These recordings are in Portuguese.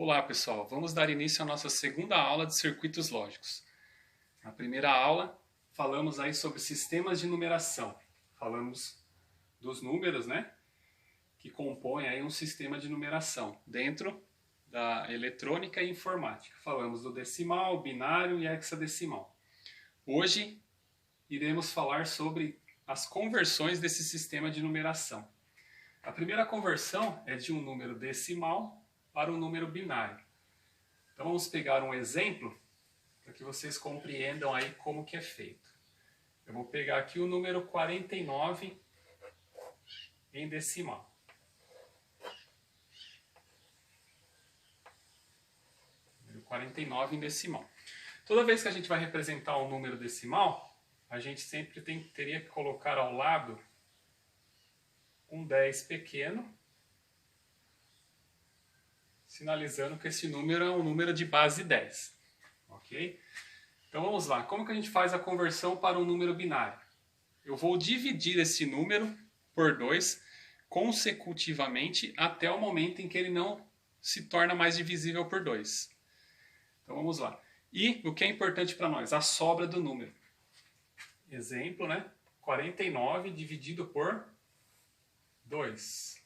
Olá pessoal, vamos dar início à nossa segunda aula de circuitos lógicos. Na primeira aula falamos aí sobre sistemas de numeração. Falamos dos números, né, que compõem aí um sistema de numeração dentro da eletrônica e informática. Falamos do decimal, binário e hexadecimal. Hoje iremos falar sobre as conversões desse sistema de numeração. A primeira conversão é de um número decimal para um número binário. Então vamos pegar um exemplo para que vocês compreendam aí como que é feito. Eu vou pegar aqui o número 49 em decimal. Número 49 em decimal. Toda vez que a gente vai representar um número decimal, a gente sempre teria que colocar ao lado um 10 pequeno, sinalizando que esse número é um número de base 10. Ok? Então vamos lá. Como que a gente faz a conversão para um número binário? Eu vou dividir esse número por 2 consecutivamente até o momento em que ele não se torna mais divisível por 2. Então vamos lá. E o que é importante para nós? A sobra do número. Exemplo, né? 49 dividido por 2.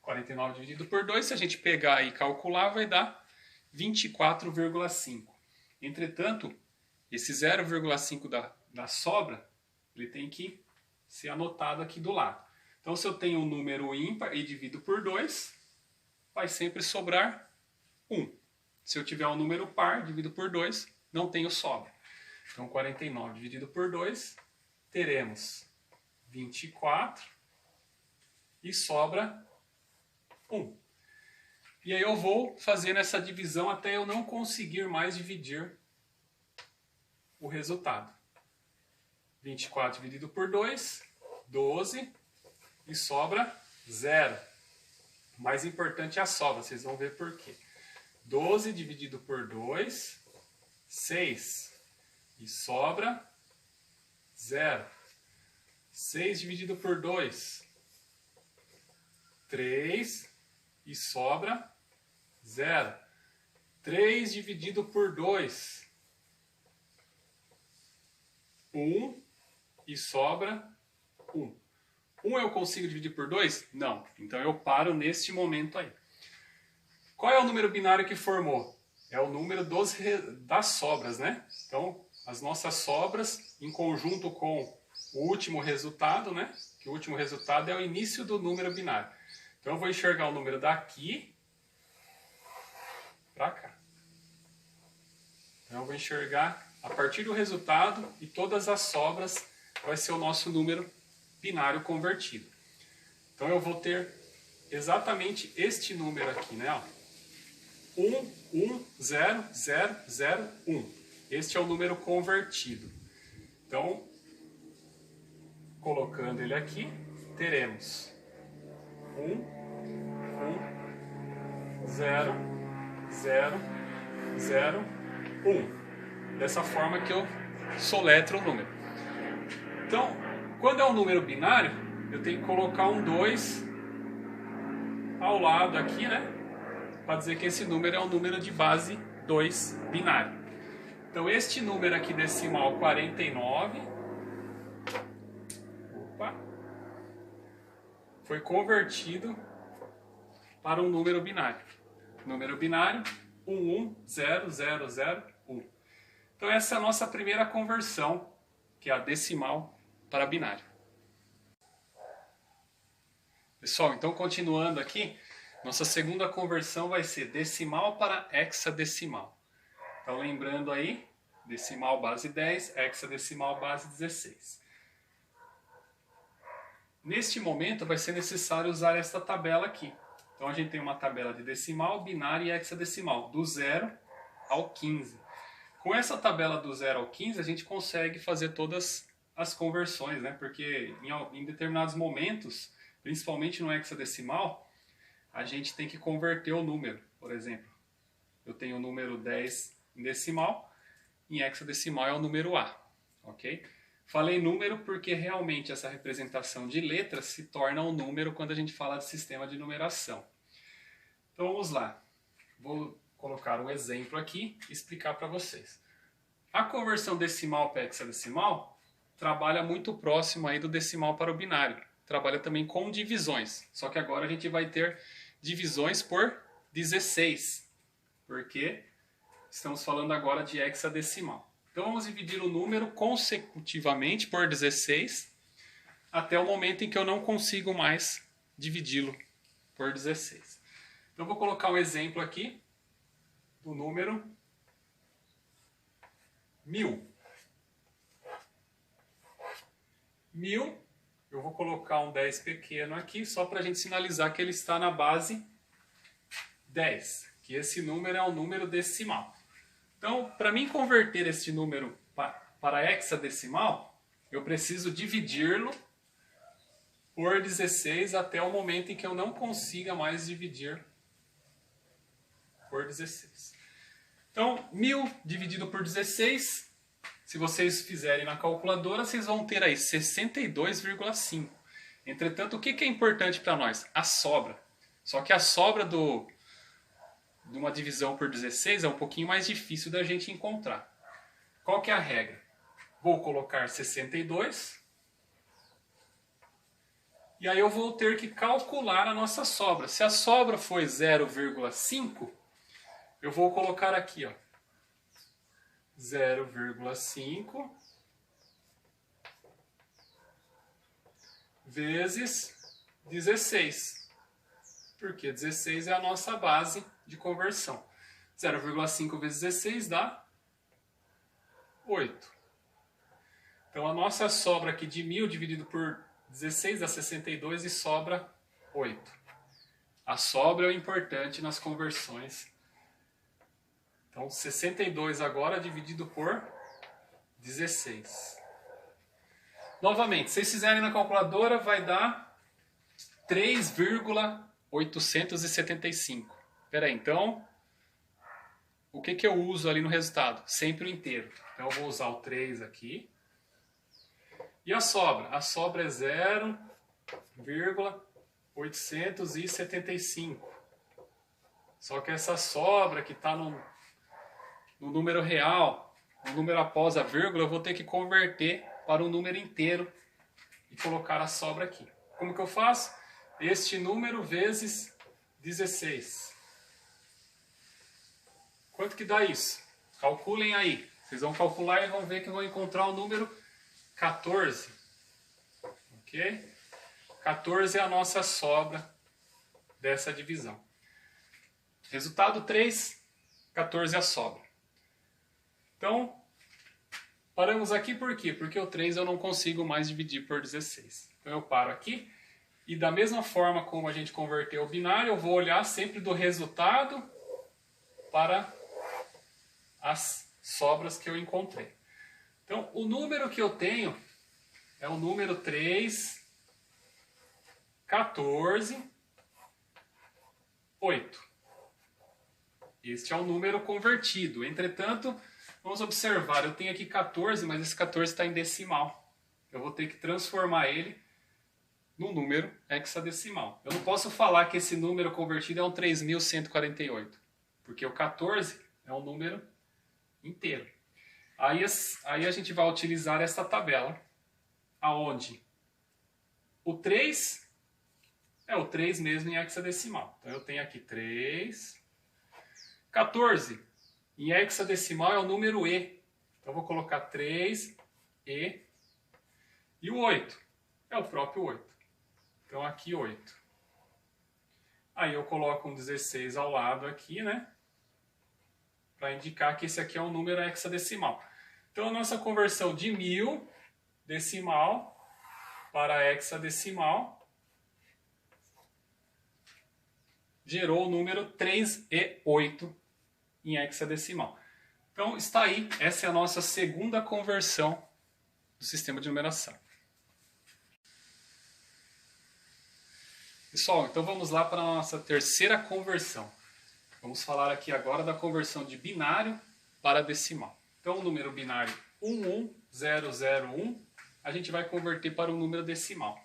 49 dividido por 2, se a gente pegar e calcular, vai dar 24,5. Entretanto, esse 0,5 da sobra, ele tem que ser anotado aqui do lado. Então, se eu tenho um número ímpar e divido por 2, vai sempre sobrar 1. Se eu tiver um número par, divido por 2, não tenho sobra. Então, 49 dividido por 2, teremos 24 e sobra 1. E aí eu vou fazendo essa divisão até eu não conseguir mais dividir o resultado. 24 dividido por 2, 12 e sobra 0. O mais importante é a sobra, vocês vão ver por quê. 12 dividido por 2, 6 e sobra 0. 6 dividido por 2, 3 e sobra 0. 3 dividido por 2, 1 e sobra 1. 1 eu consigo dividir por 2? Não. Então eu paro neste momento aí. Qual é o número binário que formou? É o número das sobras, né? Então, as nossas sobras em conjunto com o último resultado, né? Que o último resultado é o início do número binário. Então eu vou enxergar o número daqui para cá. Então eu vou enxergar a partir do resultado e todas as sobras vai ser o nosso número binário convertido. Então eu vou ter exatamente este número aqui, né? 1, 1, 0, 0, 0, 1. Este é o número convertido. Então, colocando ele aqui, teremos 1, 0, 0, 0, 1. Dessa forma que eu soletro o número. Então, quando é um número binário, eu tenho que colocar um 2 ao lado aqui, né? Para dizer que esse número é um número de base 2 binário. Então, este número aqui decimal 49, foi convertido para um número binário. Número binário 1100001. Então essa é a nossa primeira conversão, que é a decimal para binário. Pessoal, então continuando aqui, nossa segunda conversão vai ser decimal para hexadecimal. Então lembrando aí, decimal base 10, hexadecimal base 16. Neste momento vai ser necessário usar esta tabela aqui. Então a gente tem uma tabela de decimal, binário e hexadecimal, do 0 ao 15. Com essa tabela do 0 ao 15 a gente consegue fazer todas as conversões, né? Porque em determinados momentos, principalmente no hexadecimal, a gente tem que converter o número. Por exemplo, eu tenho o número 10 em decimal, em hexadecimal é o número A, ok? Falei número porque realmente essa representação de letras se torna um número quando a gente fala de sistema de numeração. Então vamos lá. vou colocar um exemplo aqui e explicar para vocês. A conversão decimal para hexadecimal trabalha muito próximo aí do decimal para o binário. Trabalha também com divisões, só que agora a gente vai ter divisões por 16, porque estamos falando agora de hexadecimal. Então vamos dividir o número consecutivamente por 16 até o momento em que eu não consigo mais dividi-lo por 16. Então vou colocar um exemplo aqui do número 1000. 1000, eu vou colocar um 10 pequeno aqui só para a gente sinalizar que ele está na base 10, que esse número é um número decimal. Então, para mim converter este número para hexadecimal, eu preciso dividi-lo por 16 até o momento em que eu não consiga mais dividir por 16. Então, 1000 dividido por 16, se vocês fizerem na calculadora, vocês vão ter aí 62,5. Entretanto, o que é importante para nós? A sobra. Só que a sobra de uma divisão por 16 é um pouquinho mais difícil da gente encontrar. Qual que é a regra? Vou colocar 62. E aí eu vou ter que calcular a nossa sobra. Se a sobra foi 0,5, eu vou colocar aqui, ó, 0,5 vezes 16. Porque 16 é a nossa base de conversão. 0,5 vezes 16 dá 8. Então a nossa sobra aqui de 1000 dividido por 16 dá 62 e sobra 8. A sobra é o importante nas conversões. Então 62 agora dividido por 16. Novamente, se vocês fizerem na calculadora vai dar 3,875. Espera aí, então, o que eu uso ali no resultado? Sempre o inteiro. Então eu vou usar o 3 aqui. E a sobra? A sobra é 0,875. Só que essa sobra que está no número real, no número após a vírgula, eu vou ter que converter para um número inteiro e colocar a sobra aqui. Como que eu faço? Este número vezes 16. Quanto que dá isso? Calculem aí. Vocês vão calcular e vão ver que vão encontrar o número 14. Ok? 14 é a nossa sobra dessa divisão. Resultado 3, 14 é a sobra. Então, paramos aqui por quê? Porque o 3 eu não consigo mais dividir por 16. Então eu paro aqui. E da mesma forma como a gente converteu o binário, eu vou olhar sempre do resultado para as sobras que eu encontrei. Então, o número que eu tenho é o número 3, 14, 8. Este é o número convertido. Entretanto, vamos observar, eu tenho aqui 14, mas esse 14 está em decimal. Eu vou ter que transformar ele no número hexadecimal. Eu não posso falar que esse número convertido é um 3.148, porque o 14 é um número inteiro. Aí a gente vai utilizar essa tabela, aonde o 3 é o 3 mesmo em hexadecimal. Então eu tenho aqui 3, 14 em hexadecimal é o número E. Então eu vou colocar 3, E, e o 8 é o próprio 8. Então aqui 8. Aí eu coloco um 16 ao lado aqui, né? Para indicar que esse aqui é um número hexadecimal. Então a nossa conversão de 1000 decimal para hexadecimal gerou o número 3 e 8 em hexadecimal. Então está aí, essa é a nossa segunda conversão do sistema de numeração. Pessoal, então vamos lá para a nossa terceira conversão. Vamos falar aqui agora da conversão de binário para decimal. Então o número binário 11001, a gente vai converter para um número decimal.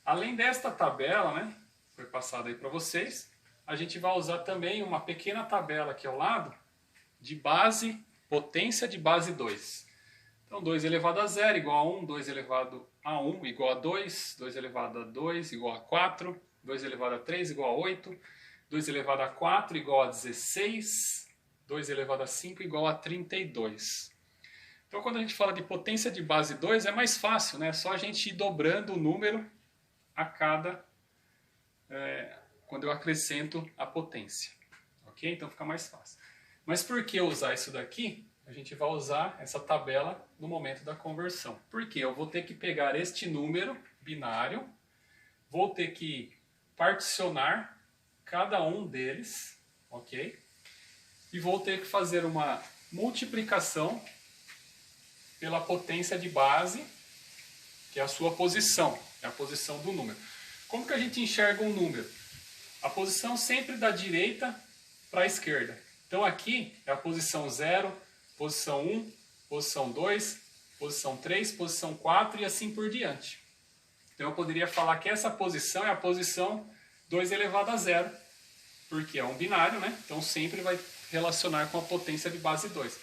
Além desta tabela, né, foi passada aí para vocês, a gente vai usar também uma pequena tabela aqui ao lado de base, potência de base 2. Então 2 elevado a 0 igual a 1, 2 elevado a 1 igual a 2, 2 elevado a 2 igual a 4, 2 elevado a 3 igual a 8, 2 elevado a 4 igual a 16, 2 elevado a 5 igual a 32. Então quando a gente fala de potência de base 2 é mais fácil, né? É só a gente ir dobrando o número a cada... quando eu acrescento a potência. Ok? Então fica mais fácil. Mas por que usar isso daqui? A gente vai usar essa tabela no momento da conversão. Porque eu vou ter que pegar este número binário, vou ter que particionar cada um deles, ok? E vou ter que fazer uma multiplicação pela potência de base, que é a sua posição, é a posição do número. Como que a gente enxerga um número? A posição sempre da direita para a esquerda. Então aqui é a posição 0, posição 1, posição 2, posição 3, posição 4 e assim por diante. Então eu poderia falar que essa posição é a posição 2 elevado a 0, porque é um binário, né? Então sempre vai relacionar com a potência de base 2.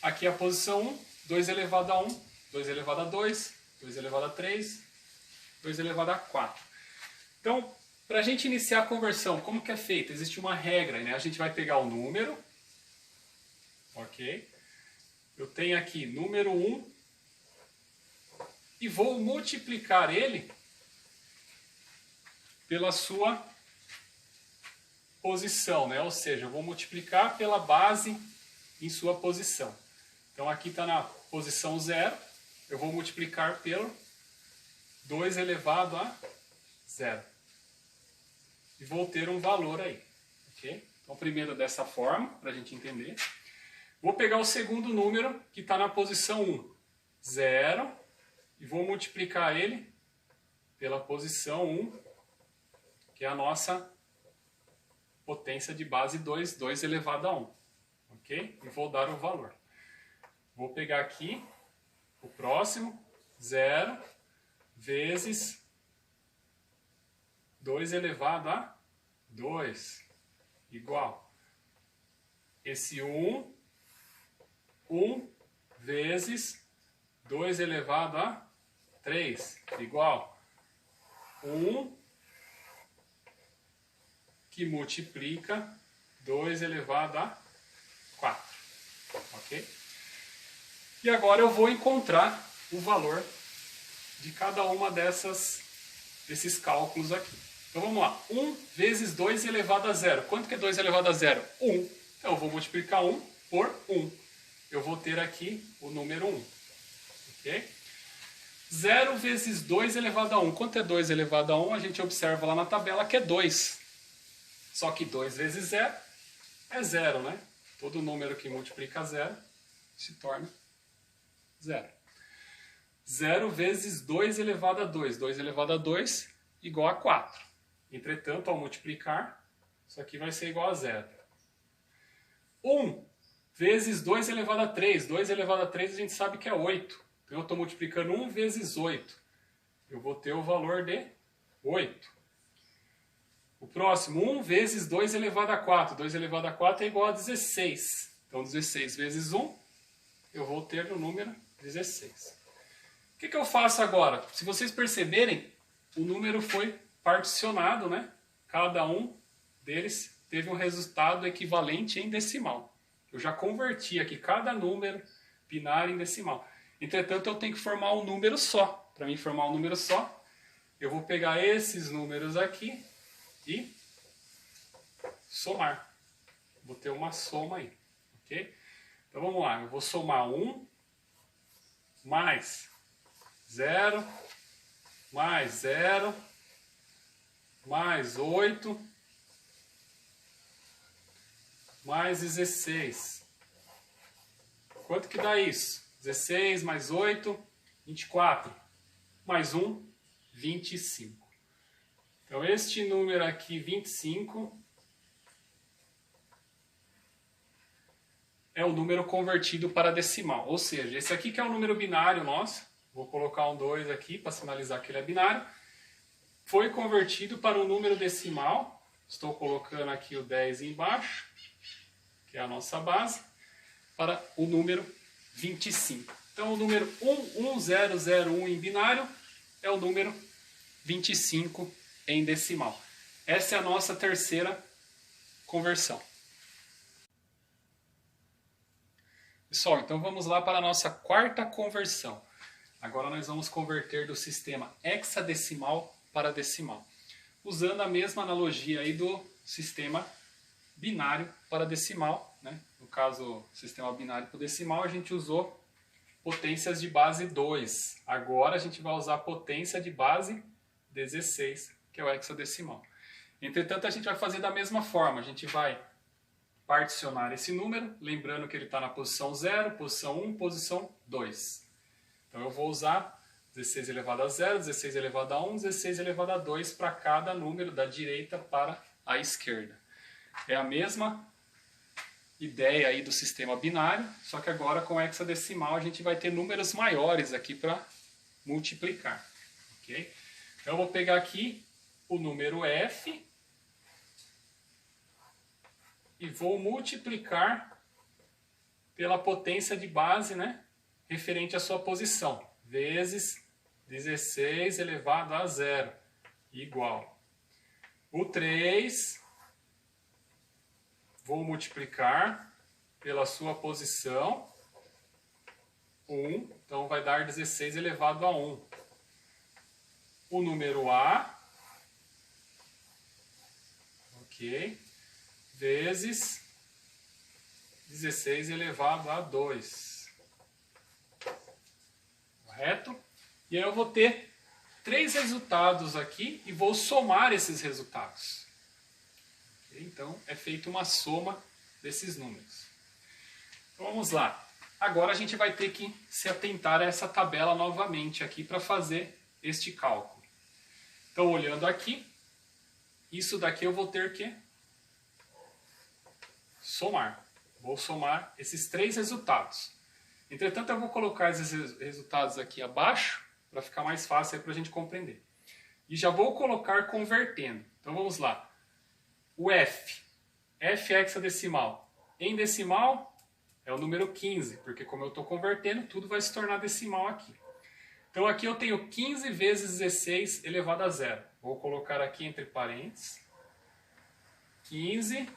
Aqui é a posição 1, 2 elevado a 1, 2 elevado a 2, 2 elevado a 3, 2 elevado a 4. Então, para a gente iniciar a conversão, como que é feito? Existe uma regra, né? A gente vai pegar o número, ok? Eu tenho aqui número 1 e vou multiplicar ele pela sua posição, né? Ou seja, eu vou multiplicar pela base em sua posição. Então aqui está na posição 0, eu vou multiplicar pelo 2 elevado a 0. E vou ter um valor aí, ok? Então primeiro dessa forma, para a gente entender. Vou pegar o segundo número, que está na posição 1, 0, e vou multiplicar ele pela posição 1, que é a nossa potência de base 2, 2 elevado a 1, ok? E vou dar o valor. Vou pegar aqui o próximo, 0, vezes 2 elevado a 2, igual. Esse 1 vezes 2 elevado a 3, igual 1 que multiplica 2 elevado a 4, ok? E agora eu vou encontrar o valor de cada uma desses cálculos aqui. Então vamos lá, 1 vezes 2 elevado a 0. Quanto que é 2 elevado a 0? 1. Então eu vou multiplicar 1 por 1. Eu vou ter aqui o número 1. Ok? 0 vezes 2 elevado a 1. Quanto é 2 elevado a 1? A gente observa lá na tabela que é 2. Só que 2 vezes 0 é 0, né? Todo número que multiplica 0 se torna 0. 0 vezes 2 elevado a 2. 2 elevado a 2 igual a 4. Entretanto, ao multiplicar, isso aqui vai ser igual a 0. 1 vezes 2 elevado a 3. 2 elevado a 3 a gente sabe que é 8. Então eu estou multiplicando 1 vezes 8. Eu vou ter o valor de 8. O próximo, 1 vezes 2 elevado a 4. 2 elevado a 4 é igual a 16. Então 16 vezes 1, eu vou ter o número 16. O que eu faço agora? Se vocês perceberem, o número foi particionado, né? Cada um deles teve um resultado equivalente em decimal. Eu já converti aqui cada número binário em decimal. Entretanto, eu tenho que formar um número só. Para mim formar um número só, eu vou pegar esses números aqui e somar. Vou ter uma soma aí, ok? Então vamos lá, eu vou somar 1 mais 0, mais 0, mais 8, mais 16. Quanto que dá isso? 16 mais 8, 24. Mais 1, 25. Então este número aqui, 25, é o número convertido para decimal. Ou seja, esse aqui que é o número binário nosso, vou colocar um 2 aqui para sinalizar que ele é binário, foi convertido para um número decimal, estou colocando aqui o 10 embaixo, que é a nossa base, para o número 25. Então o número 11001 em binário é o número 25 em decimal. Essa é a nossa terceira conversão. Pessoal, então vamos lá para a nossa quarta conversão. Agora nós vamos converter do sistema hexadecimal para decimal, usando a mesma analogia aí do sistema binário para decimal, né? No caso, sistema binário para decimal, a gente usou potências de base 2. Agora a gente vai usar potência de base 16, que é o hexadecimal. Entretanto, a gente vai fazer da mesma forma. A gente vai particionar esse número, lembrando que ele está na posição 0, posição 1, posição 2. Então eu vou usar 16 elevado a 0, 16 elevado a 1, 16 elevado a 2 para cada número da direita para a esquerda. É a mesma ideia aí do sistema binário, só que agora com hexadecimal a gente vai ter números maiores aqui para multiplicar. Okay? Então eu vou pegar aqui o número f e vou multiplicar pela potência de base, né, referente à sua posição, vezes 16 elevado a 0, igual. O 3, vou multiplicar pela sua posição, 1, então vai dar 16 elevado a 1. O número A, ok, vezes 16 elevado a 2. Correto? E aí eu vou ter 3 resultados aqui e vou somar esses resultados. Okay? Então é feita uma soma desses números. Então vamos lá. Agora a gente vai ter que se atentar a essa tabela novamente aqui para fazer este cálculo. Então olhando aqui, isso daqui eu vou ter que somar. Vou somar esses 3 resultados. Entretanto, eu vou colocar esses resultados aqui abaixo para ficar mais fácil para a gente compreender. E já vou colocar convertendo. Então vamos lá. O F hexadecimal. Em decimal é o número 15, porque como eu estou convertendo, tudo vai se tornar decimal aqui. Então aqui eu tenho 15 vezes 16 elevado a 0. Vou colocar aqui entre parênteses. 15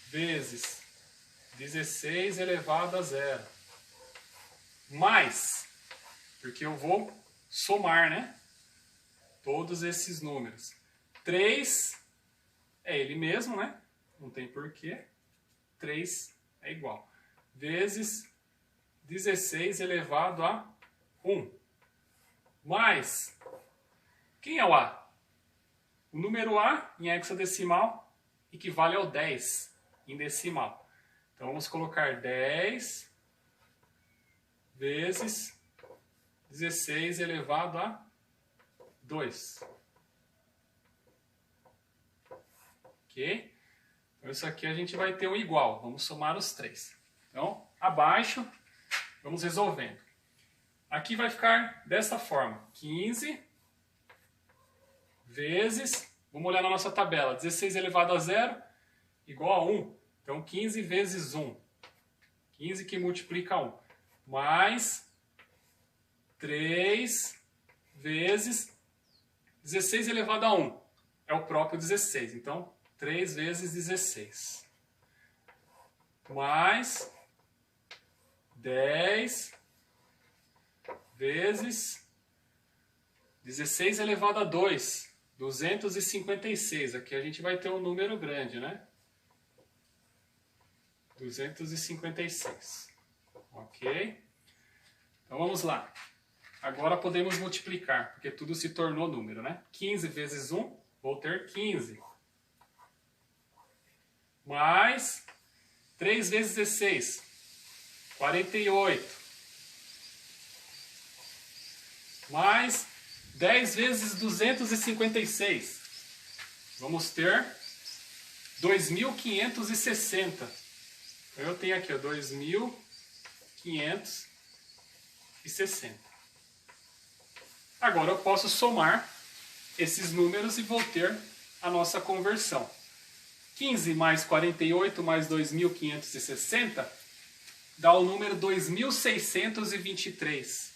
vezes 16 elevado a 0. Mais, porque eu vou somar, né? Todos esses números. 3 é ele mesmo, né? Não tem porquê. 3 é igual. Vezes 16 elevado a 1. Mais, quem é o A? O número A em hexadecimal equivale ao 10 em decimal. Então vamos colocar 10 vezes 16 elevado a 2. Ok? Então isso aqui a gente vai ter um igual. Vamos somar os 3. Então, abaixo, vamos resolvendo. Aqui vai ficar dessa forma. 15 vezes, vamos olhar na nossa tabela, 16 elevado a 0 igual a 1. Então 15 vezes 1. 15 que multiplica 1. Mais 3 vezes 16 elevado a 1. É o próprio 16. Então 3 vezes 16. Mais 10 vezes 16 elevado a 2. 256. Aqui a gente vai ter um número grande, né? 256. Ok? Então vamos lá. Agora podemos multiplicar, porque tudo se tornou número, né? 15 vezes 1, vou ter 15. Mais 3 vezes 16, 48. Mais 10 vezes 256. Vamos ter 2.560. Então eu tenho aqui, ó, 2.560. Agora eu posso somar esses números e vou ter a nossa conversão. 15 mais 48 mais 2.560 dá o número 2.623.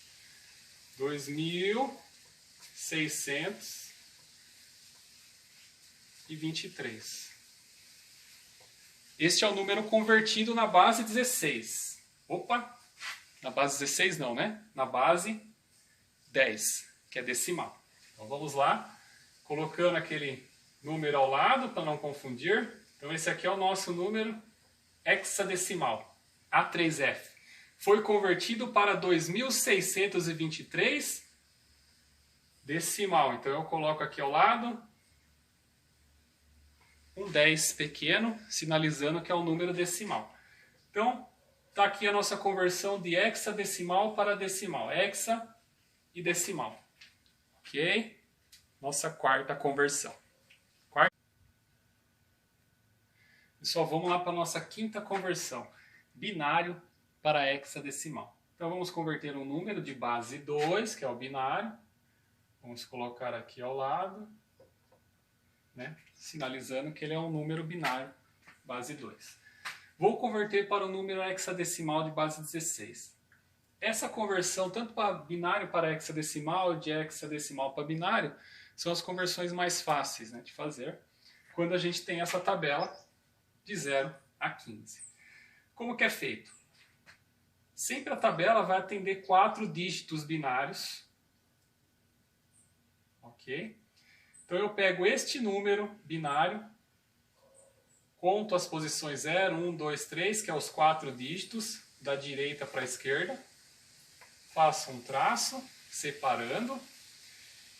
2.623. Este é o número convertido na base 16. Opa! Na base 16 não, né? Na base 10, que é decimal. Então vamos lá, colocando aquele número ao lado para não confundir. Então esse aqui é o nosso número hexadecimal, A3F. Foi convertido para 2.623 decimal. Então eu coloco aqui ao lado um 10 pequeno, sinalizando que é o número decimal. Então está aqui a nossa conversão de hexadecimal para decimal. Hexa e decimal. Ok? Nossa quarta conversão. Pessoal, vamos lá para a nossa quinta conversão. Binário para hexadecimal. Então vamos converter um número de base 2, que é o binário. Vamos colocar aqui ao lado, né? Sinalizando que ele é um número binário, base 2. Vou converter para o número hexadecimal de base 16. Essa conversão, tanto para binário para hexadecimal, de hexadecimal para binário, são as conversões mais fáceis, né, de fazer, quando a gente tem essa tabela de 0 a 15. Como que é feito? Sempre a tabela vai atender 4 dígitos binários. Ok? Então eu pego este número binário, conto as posições 0, 1, 2, 3, que é os 4 dígitos, da direita para a esquerda. Faço um traço, separando.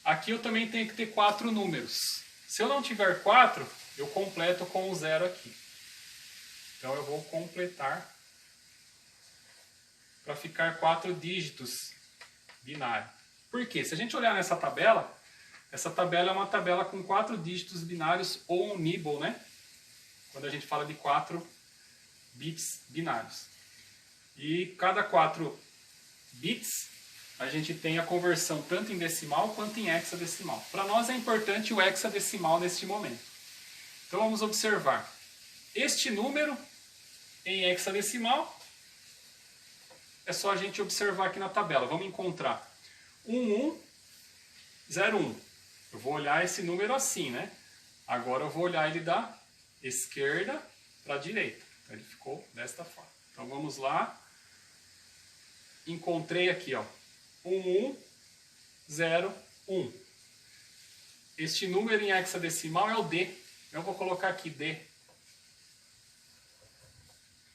Aqui eu também tenho que ter 4 números. Se eu não tiver 4, eu completo com o 0 aqui. Então eu vou completar para ficar 4 dígitos binário. Por quê? Se a gente olhar nessa tabela, essa tabela é uma tabela com 4 dígitos binários ou um nibble, né? Quando a gente fala de 4 bits binários. E cada 4 bits a gente tem a conversão tanto em decimal quanto em hexadecimal. Para nós é importante o hexadecimal neste momento. Então vamos observar. Este número em hexadecimal é só a gente observar aqui na tabela. Vamos encontrar 1101. Eu vou olhar esse número assim, né? Agora eu vou olhar ele da esquerda para a direita. Então ele ficou desta forma. Então vamos lá. Encontrei aqui, ó, 1101. Este número em hexadecimal é o D. Eu vou colocar aqui D.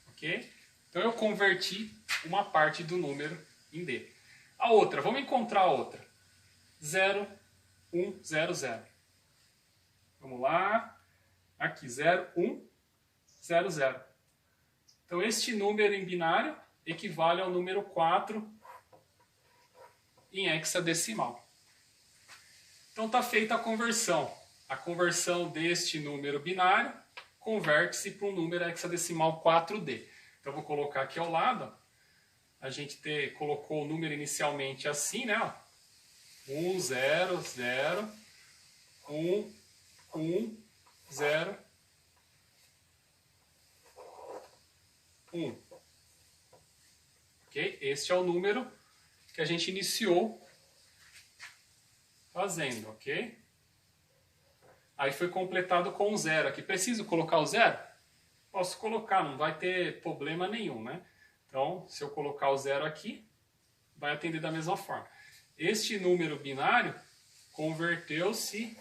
Ok? Então eu converti uma parte do número em D. A outra, vamos encontrar a outra. 0100. Vamos lá. Aqui, 0100. Então este número em binário equivale ao número 4 em hexadecimal. Então está feita a conversão. A conversão deste número binário converte-se para um número hexadecimal 4D. Então eu vou colocar aqui ao lado. A gente colocou o número inicialmente assim, né? 1, 0, 0, 1, 1, 0, 1. Ok? Este é o número que a gente iniciou fazendo, ok? Aí foi completado com o 0 aqui. Preciso colocar o 0? Posso colocar, não vai ter problema nenhum, né? Então, se eu colocar o 0 aqui, vai atender da mesma forma. Este número binário converteu-se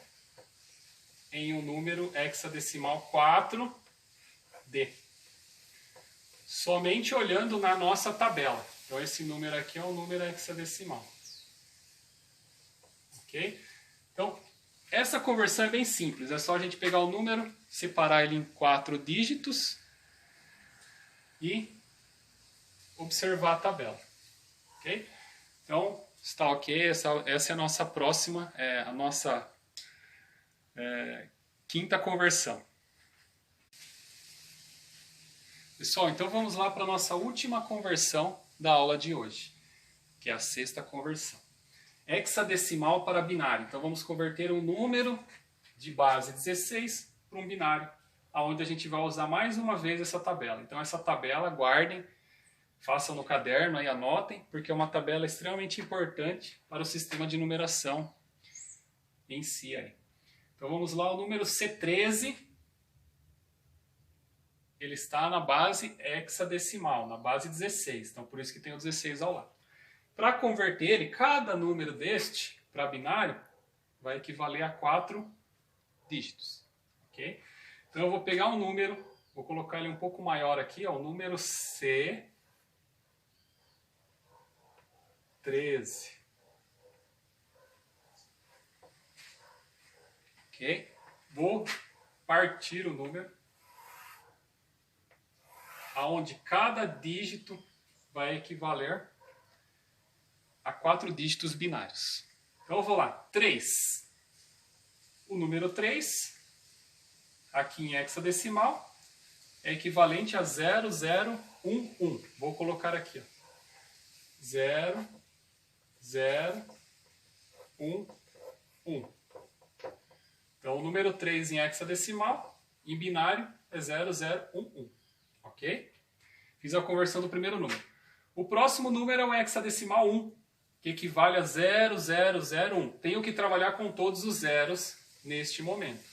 em um número hexadecimal 4D. Somente olhando na nossa tabela. Então esse número aqui é um número hexadecimal. Ok? Então, essa conversão é bem simples. É só a gente pegar o número, separar ele em 4 dígitos e observar a tabela. Ok? Então, está ok. Essa é a nossa próxima, a nossa quinta conversão. Pessoal, então vamos lá para a nossa última conversão da aula de hoje, que é a sexta conversão. Hexadecimal para binário. Então vamos converter um número de base 16 para um binário, onde a gente vai usar mais uma vez essa tabela. Então essa tabela, guardem, façam no caderno, aí anotem, porque é uma tabela extremamente importante para o sistema de numeração em si. Aí. Então vamos lá, o número C13, ele está na base hexadecimal, na base 16, então por isso que tem o 16 ao lado. Para converter ele, cada número deste para binário vai equivaler a 4 dígitos. Okay? Então eu vou pegar um número, vou colocar ele um pouco maior aqui, ó, o número C13. Ok? Vou partir o número, aonde cada dígito vai equivaler a 4 dígitos binários. Então eu vou lá, 3. O número 3, aqui em hexadecimal, é equivalente a 0011. Vou colocar aqui, ó. 0, 0, 1, 1. Então o número 3 em hexadecimal, em binário, é 0011. Ok? Fiz a conversão do primeiro número. O próximo número é o hexadecimal 1, que equivale a 0001. Tenho que trabalhar com todos os zeros neste momento.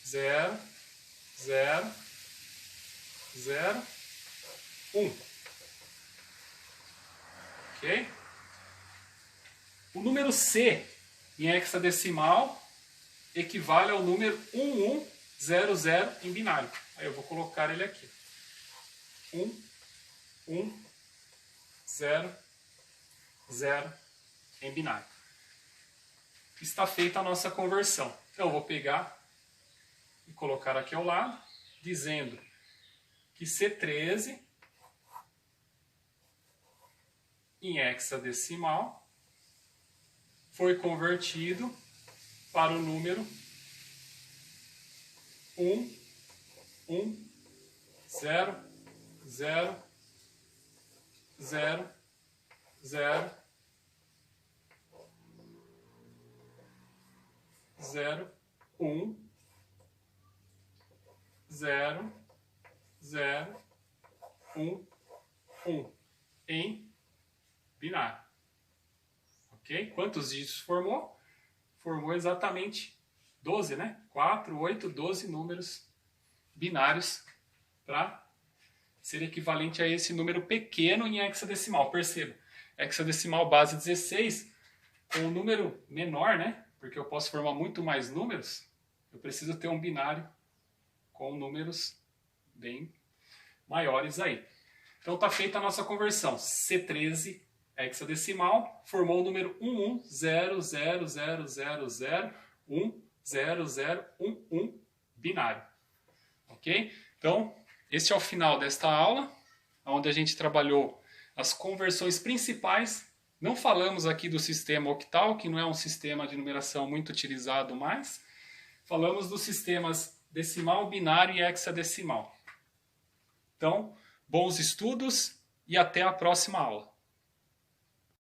0, 0, 0, 1. Ok? O número C em hexadecimal equivale ao número 1100 em binário. Aí eu vou colocar ele aqui. 1, 1, 0, 0 em binário. Está feita a nossa conversão. Então eu vou pegar e colocar aqui ao lado, dizendo que C13 em hexadecimal foi convertido para o número 1, 1, 0, 0, 0, 0, 0, 1, 0, 0, 1, 1 em binário. Ok? Quantos dígitos formou? Formou exatamente 12, né? 4, 8, 12 números binários para ser equivalente a esse número pequeno em hexadecimal. Perceba, hexadecimal base 16, com um número menor, né? Porque eu posso formar muito mais números, eu preciso ter um binário com números bem maiores aí. Então está feita a nossa conversão. C13 hexadecimal formou o número 110000010011 binário. Ok? Então, este é o final desta aula, onde a gente trabalhou as conversões principais. Não falamos aqui do sistema octal, que não é um sistema de numeração muito utilizado mais. Falamos dos sistemas decimal, binário e hexadecimal. Então, bons estudos e até a próxima aula.